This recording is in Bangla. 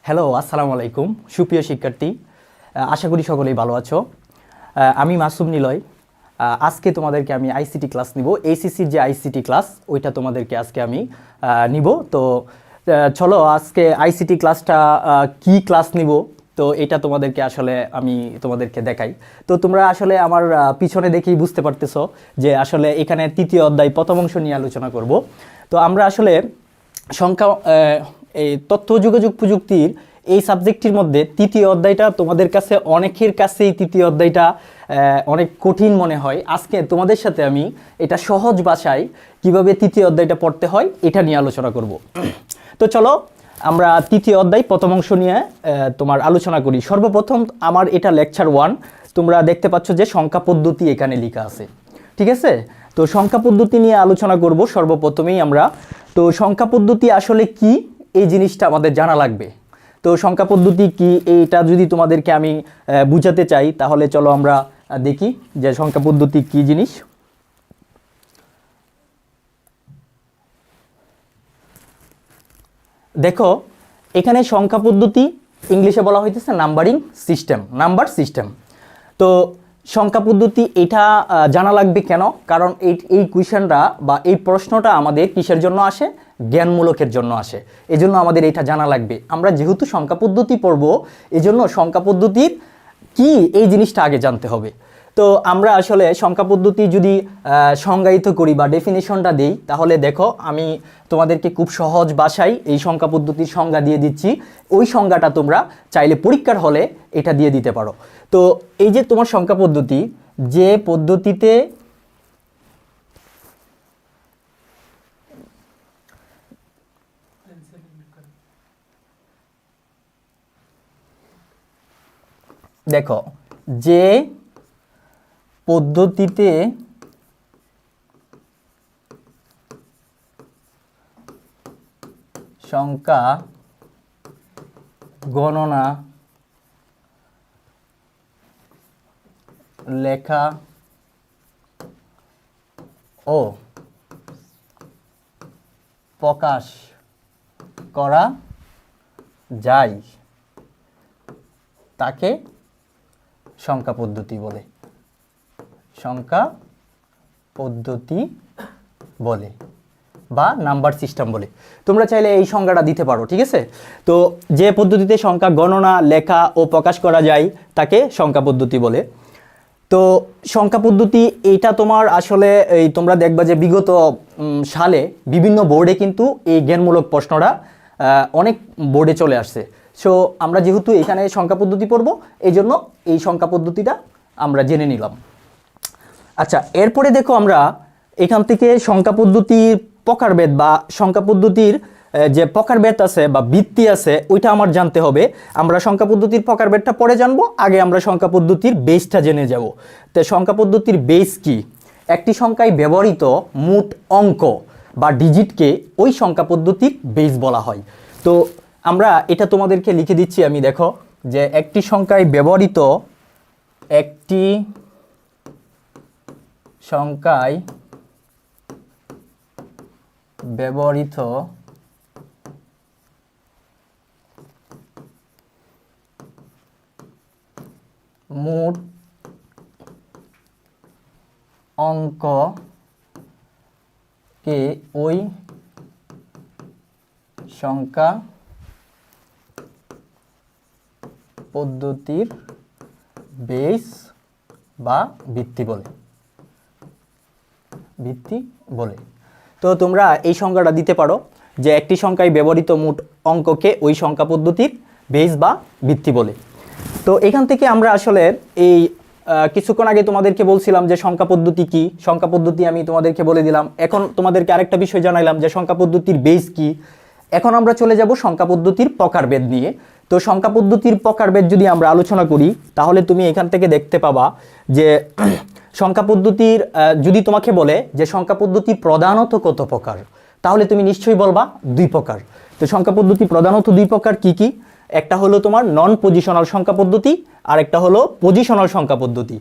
হ্যালো, আসসালামু আলাইকুম সুপ্রিয় শিক্ষার্থী। আশা করি সকলেই ভালো আছো। আমি মাসুম নিলয়। আজকে তোমাদেরকে আমি আইসিটি ক্লাস নিব। এইচএসসির যে আইসিটি ক্লাস ওইটা তোমাদেরকে আজকে আমি নিব। তো চলো আজকে আইসিটি ক্লাসটা কি ক্লাস নিব, তো এটা তোমাদেরকে আসলে আমি তোমাদেরকে দেখাই। তো তোমরা আসলে আমার পিছনে দেখেই বুঝতে পারতেছো যে আসলে এখানে তৃতীয় অধ্যায় প্রথম অংশ নিয়ে আলোচনা করব। তো আমরা আসলে সংখ্যা এই তথ্য যোগাযোগ প্রযুক্তির এই সাবজেক্টটির মধ্যে তৃতীয় অধ্যায়টা তোমাদের কাছে অনেকের কাছেই তৃতীয় অধ্যায়টা অনেক কঠিন মনে হয়। আজকে তোমাদের সাথে আমি এটা সহজ ভাষায় কিভাবে তৃতীয় অধ্যায়টা পড়তে হয় এটা নিয়ে আলোচনা করব। তো চলো আমরা তৃতীয় অধ্যায় প্রথম অংশ নিয়ে তোমার আলোচনা করি। সর্বপ্রথম আমার এটা লেকচার 1, তোমরা দেখতে পাচ্ছ যে সংখ্যা পদ্ধতি এখানে লেখা আছে, ঠিক আছে। তো সংখ্যা পদ্ধতি নিয়ে আলোচনা করব সর্বপ্রথমেই আমরা। তো সংখ্যা পদ্ধতি আসলে কি এই জিনিসটা আমাদের জানা লাগবে। তো সংখ্যা পদ্ধতি কি এইটা যদি তোমাদেরকে আমি বুঝাতে চাই তাহলে চলো আমরা দেখি যে সংখ্যা পদ্ধতি কি জিনিস। দেখো এখানে সংখ্যা পদ্ধতি ইংলিশে বলা হইতেছে নাম্বার সিস্টেম। তো সংখ্যা পদ্ধতি এটা জানা লাগবে কেন? কারণ এই কোয়েশ্চেনটা বা এই প্রশ্নটা আমাদের কিসের জন্য আসে? জ্ঞানমূলকের জন্য আসে। এজন্য আমাদের এটা জানা লাগবে। আমরা যেহেতু সংখ্যা পদ্ধতি পড়ব, এজন্য সংখ্যা পদ্ধতির কি এই জিনিসটা আগে জানতে হবে। তো আমরা আসলে সংখ্যা পদ্ধতি যদি সংজ্ঞায়িত করি বা ডেফিনেশনটা দেই, তাহলে দেখো আমি তোমাদেরকে খুব সহজ ভাষায় এই সংখ্যা পদ্ধতির সংজ্ঞা দিয়ে দিচ্ছি। ওই সংজ্ঞাটা তোমরা চাইলে পরীক্ষার হলে এটা দিয়ে দিতে পারো। তো এই যে তোমার সংখ্যা পদ্ধতি, যে পদ্ধতিতে দেখো যে পদ্ধতিতে সংখ্যা গণনা, লেখা ও প্রকাশ করা যায় তাকে সংখ্যা পদ্ধতি বলে। সংখ্যা পদ্ধতি বলে বা নাম্বার সিস্টেম বলে। তোমরা চাইলে এই সংজ্ঞাটা দিতে পারো, ঠিক আছে। তো যে পদ্ধতিতে সংখ্যা গণনা, লেখা ও প্রকাশ করা যায় তাকে সংখ্যা পদ্ধতি বলে। তো সংখ্যা পদ্ধতি এটা তোমার আসলে এই তোমরা দেখবা যে বিগত সালে বিভিন্ন বোর্ডে কিন্তু এই জ্ঞানমূলক প্রশ্নটা অনেক বোর্ডে চলে আসছে। সো আমরা যেহেতু এখানে সংখ্যা পদ্ধতি পড়ব, এই জন্য এই সংখ্যা পদ্ধতিটা আমরা জেনে নিলাম। আচ্ছা, এরপরে দেখো আমরা এখান থেকে সংখ্যা পদ্ধতির প্রকারভেদ বা সংখ্যা পদ্ধতির যে প্রকারভেদ আছে বা ভিত্তি আছে ওইটা আমার জানতে হবে। আমরা সংখ্যা পদ্ধতির প্রকারভেদটা পরে জানবো, আগে আমরা সংখ্যা পদ্ধতির বেসটা জেনে যাব। তো সংখ্যা পদ্ধতির বেস কি? একটি সংখ্যায় ব্যবহৃত মোট অঙ্ক বা ডিজিটকে ওই সংখ্যা পদ্ধতির বেস বলা হয়। তো আমরা এটা তোমাদেরকে লিখে দিচ্ছি আমি। দেখো যে একটি সংখ্যায় ব্যবহৃত মোট অঙ্ককে ওই সংখ্যা পদ্ধতির বেস বা ভিত্তি বলে। তো তোমরা এই সংজ্ঞাটা দিতে পারো যে একটি সংখ্যায় ব্যবহৃত মোট অঙ্ককে ওই সংখ্যা পদ্ধতির বেস বা ভিত্তি বলে। তো এখান থেকে আমরা আসলে এই কিছুক্ষণ আগে তোমাদেরকে বলছিলাম যে সংখ্যা পদ্ধতি কি। সংখ্যা পদ্ধতি আমি তোমাদেরকে বলে দিলাম। এখন তোমাদেরকে আরেকটা বিষয় জানাইলাম যে সংখ্যা পদ্ধতির বেস কি। এখন আমরা চলে যাব সংখ্যা পদ্ধতির প্রকারভেদ নিয়ে। তো সংখ্যা পদ্ধতির প্রকারভেদ যদি আমরা আলোচনা করি তাহলে তুমি এখান থেকে দেখতে পাবা যে সংখ্যা পদ্ধতির যদি তোমাকে বলে যে সংখ্যা পদ্ধতি প্রধানত কত প্রকার, তাহলে তুমি নিশ্চয়ই বলবা 2 প্রকার। তো সংখ্যা পদ্ধতি প্রধানত 2 প্রকার কি কি? একটা হলো তোমার নন পজিশনাল সংখ্যা পদ্ধতি আর একটা হলো পজিশনাল সংখ্যা পদ্ধতি।